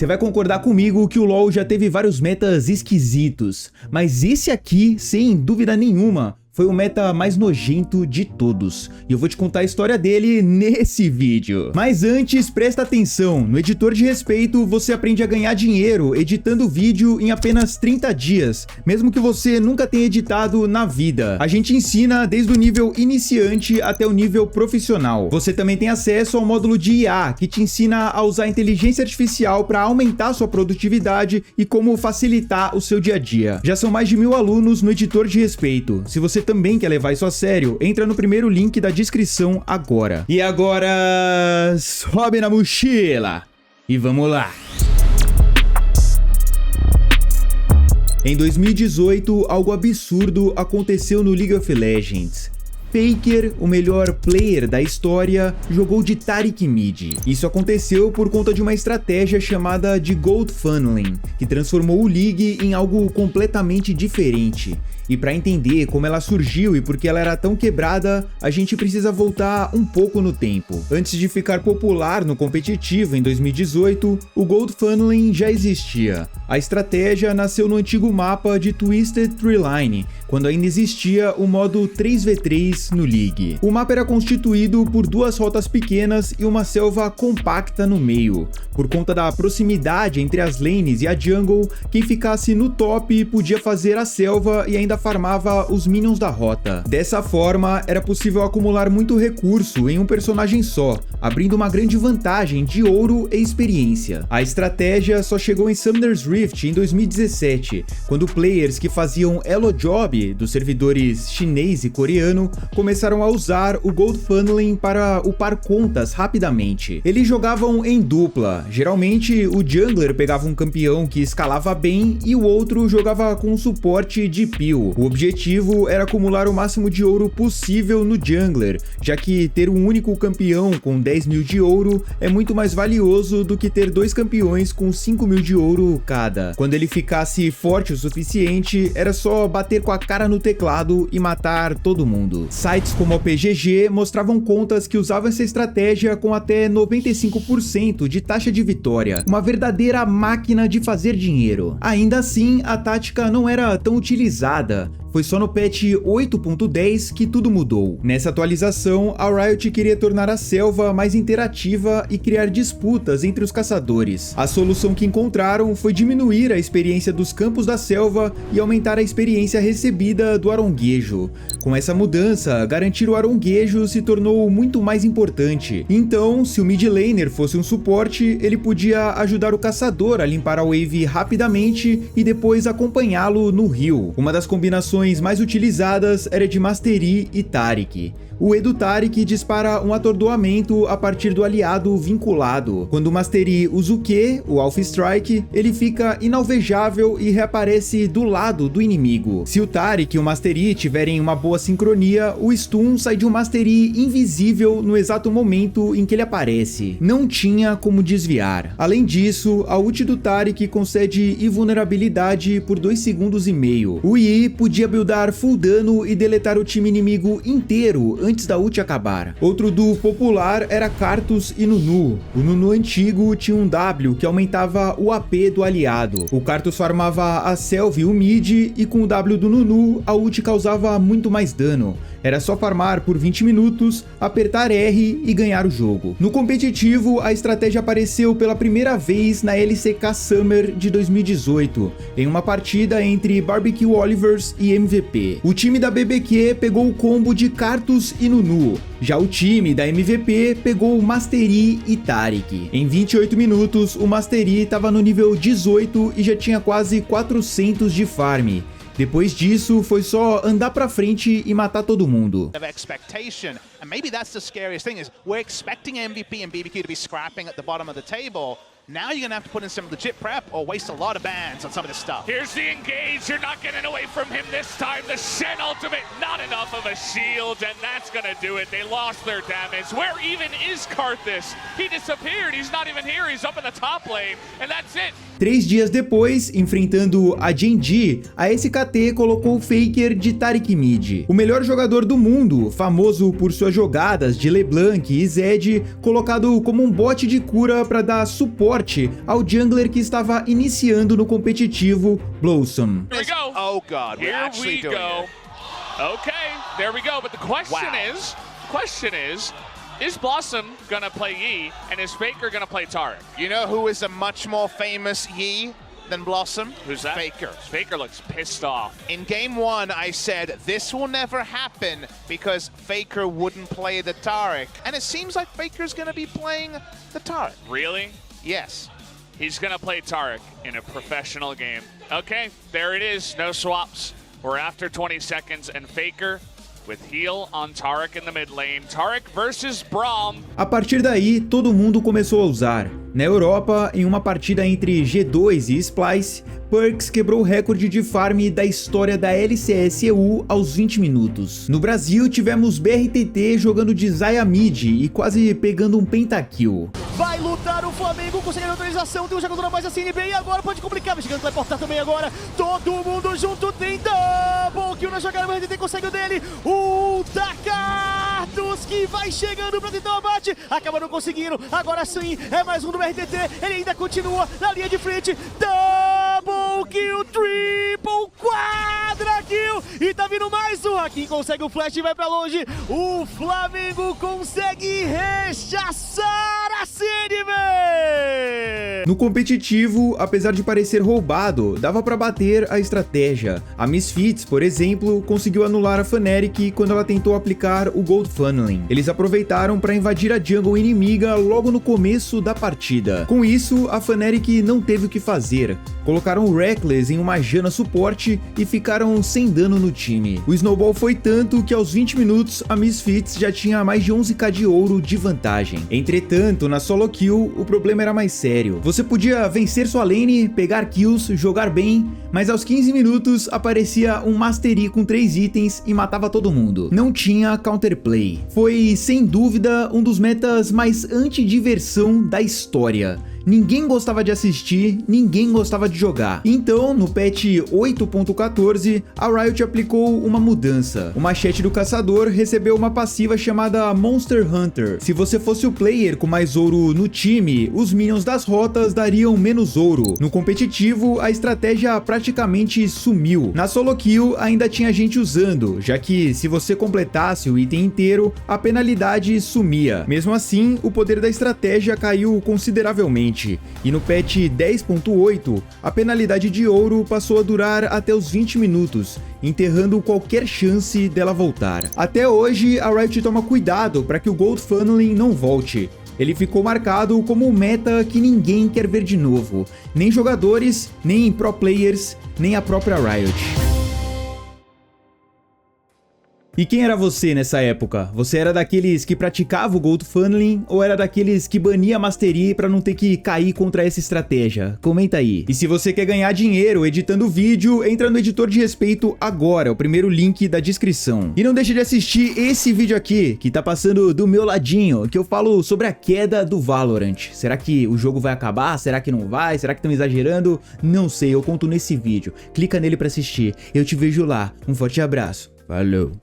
Você vai concordar comigo que o LoL já teve vários metas esquisitos, mas esse aqui, sem dúvida nenhuma, foi o meta mais nojento de todos, e eu vou te contar a história dele nesse vídeo. Mas antes, presta atenção, no Editor de Respeito você aprende a ganhar dinheiro editando vídeo em apenas 30 dias, mesmo que você nunca tenha editado na vida. A gente ensina desde o nível iniciante até o nível profissional. Você também tem acesso ao módulo de IA, que te ensina a usar a inteligência artificial para aumentar sua produtividade e como facilitar o seu dia a dia. Já são mais de 1000 alunos no Editor de Respeito. Se você também quer levar isso a sério, entra no primeiro link da descrição agora. E agora, sobe na mochila e vamos lá! Em 2018, algo absurdo aconteceu no League of Legends. Faker, o melhor player da história, jogou de Taric mid. Isso aconteceu por conta de uma estratégia chamada de Gold Funneling, que transformou o League em algo completamente diferente. E para entender como ela surgiu e por que ela era tão quebrada, a gente precisa voltar um pouco no tempo. Antes de ficar popular no competitivo em 2018, o Gold Funneling já existia. A estratégia nasceu no antigo mapa de Twisted Treeline, quando ainda existia o modo 3v3 no League. O mapa era constituído por duas rotas pequenas e uma selva compacta no meio. Por conta da proximidade entre as lanes e a jungle, quem ficasse no top podia fazer a selva e ainda farmava os minions da rota. Dessa forma, era possível acumular muito recurso em um personagem só, abrindo uma grande vantagem de ouro e experiência. A estratégia só chegou em Summoner's Rift em 2017, quando players que faziam Elo Job dos servidores chinês e coreano começaram a usar o Gold Funneling para upar contas rapidamente. Eles jogavam em dupla, geralmente o jungler pegava um campeão que escalava bem e o outro jogava com suporte de peel. O objetivo era acumular o máximo de ouro possível no jungler, já que ter um único campeão com 10 mil de ouro é muito mais valioso do que ter dois campeões com 5 mil de ouro cada. Quando ele ficasse forte o suficiente, era só bater com a cara no teclado e matar todo mundo. Sites como o PGG mostravam contas que usavam essa estratégia com até 95% de taxa de vitória, uma verdadeira máquina de fazer dinheiro. Ainda assim, a tática não era tão utilizada. Foi só no patch 8.10 que tudo mudou. Nessa atualização, a Riot queria tornar a selva mais interativa e criar disputas entre os caçadores. A solução que encontraram foi diminuir a experiência dos campos da selva e aumentar a experiência recebida do aronguejo. Com essa mudança, garantir o aronguejo se tornou muito mais importante. Então, se o mid laner fosse um suporte, ele podia ajudar o caçador a limpar a wave rapidamente e depois acompanhá-lo no rio. Uma das combinações mais utilizadas era de Mastery e Taric. O E do Taric dispara um atordoamento a partir do aliado vinculado. Quando o Mastery usa o Q, o Alpha Strike, ele fica inalvejável e reaparece do lado do inimigo. Se o Taric e o Mastery tiverem uma boa sincronia, o stun sai de um Mastery invisível no exato momento em que ele aparece. Não tinha como desviar. Além disso, a ult do Taric concede invulnerabilidade por 2,5 segundos. O I podia buildar full dano e deletar o time inimigo inteiro antes da ult acabar. Outro duo popular era Karthus e Nunu. O Nunu antigo tinha um W que aumentava o AP do aliado. O Karthus farmava a selva e o mid, e com o W do Nunu, a ult causava muito mais dano. Era só farmar por 20 minutos, apertar R e ganhar o jogo. No competitivo, a estratégia apareceu pela primeira vez na LCK Summer de 2018, em uma partida entre Barbecue Olivers e MVP. O time da BBQ pegou o combo de Karthus e Nunu. Já o time da MVP pegou Mastery e Taric. Em 28 minutos, o Mastery estava no nível 18 e já tinha quase 400 de farm. Depois disso, foi só andar pra frente e matar todo mundo. And maybe that's the scariest thing is we're expecting MVP and BBQ to be scrapping at the bottom of the table. Now you're going to have to put in some legit prep or waste a lot of bans on some of this stuff. Here's the engage. You're not getting away from him this time. The Shen ultimate, not enough of a shield, and that's going to do it. They lost their damage. Where even is Karthus? He disappeared. He's not even here. He's up in the top lane, and that's it. 3 dias depois, enfrentando a Gen.G, a SKT colocou o Faker de Taric Mid. O melhor jogador do mundo, famoso por suas jogadas de LeBlanc e Zed, colocado como um bot de cura para dar suporte ao jungler que estava iniciando no competitivo, Blossom. Here we go. Oh god, we're Here actually we doing go. it. Okay, there we go. But the question Wow. is Blossom gonna play Yi and is Faker gonna play Taric? You know who is a much more famous Yi than Blossom? Who's that? Faker. Faker looks pissed off. In game 1, I said this will never happen because Faker wouldn't play the Taric. And it seems like Faker's gonna be playing the Taric. Really? Yes. He's gonna play Taric in a professional game. Okay, there it is. No swaps. We're after 20 seconds and Faker with heal on Taric in the mid lane. Taric versus Braum. A partir daí, todo mundo começou a usar. Na Europa, em uma partida entre G2 e Splyce, Perkz quebrou o recorde de farm da história da LCS EU aos 20 minutos. No Brasil, tivemos BRTT jogando de Xayah mid e quase pegando um pentakill. Vai lutar o Flamengo, conseguindo a autorização, tem um jogador a mais da CNB e agora pode complicar, vai chegando, vai portar também agora, todo mundo junto, tem double kill na jogada, o RTT consegue o dele, o Takartos que vai chegando pra tentar o abate, acaba não conseguindo, agora sim, é mais um do RTT, ele ainda continua na linha de frente, double kill, triple, quadra kill, e tá vindo mais um, Hakim consegue o flash e vai pra longe, o Flamengo consegue rechaçar a CNB! No competitivo, apesar de parecer roubado, dava pra bater a estratégia. A Misfits, por exemplo, conseguiu anular a Fnatic quando ela tentou aplicar o Gold Funneling. Eles aproveitaram para invadir a jungle inimiga logo no começo da partida. Com isso, a Fnatic não teve o que fazer. Colocaram o Reckless em uma Janna suporte e ficaram sem dano no time. O snowball foi tanto que aos 20 minutos a Misfits já tinha mais de 11k de ouro de vantagem. Entretanto, na solo kill, o problema era mais sério. Você podia vencer sua lane, pegar kills, jogar bem, mas aos 15 minutos aparecia um Master Yi com 3 itens e matava todo mundo. Não tinha counterplay. Foi, sem dúvida, um dos metas mais anti-diversão da história. Ninguém gostava de assistir, ninguém gostava de jogar. Então, no patch 8.14, a Riot aplicou uma mudança. O machete do caçador recebeu uma passiva chamada Monster Hunter. Se você fosse o player com mais ouro no time, os minions das rotas dariam menos ouro. No competitivo, a estratégia praticamente sumiu. Na solo kill, ainda tinha gente usando, já que se você completasse o item inteiro, a penalidade sumia. Mesmo assim, o poder da estratégia caiu consideravelmente. E no patch 10.8, a penalidade de ouro passou a durar até os 20 minutos, enterrando qualquer chance dela voltar. Até hoje, a Riot toma cuidado para que o Gold Funneling não volte. Ele ficou marcado como um meta que ninguém quer ver de novo, nem jogadores, nem pro players, nem a própria Riot. E quem era você nessa época? Você era daqueles que praticava o Gold Funneling ou era daqueles que bania a Master Yi pra não ter que cair contra essa estratégia? Comenta aí. E se você quer ganhar dinheiro editando vídeo, entra no editor de respeito agora, o primeiro link da descrição. E não deixe de assistir esse vídeo aqui, que tá passando do meu ladinho, que eu falo sobre a queda do Valorant. Será que o jogo vai acabar? Será que não vai? Será que estão exagerando? Não sei, eu conto nesse vídeo. Clica nele pra assistir. Eu te vejo lá. Um forte abraço. Falou.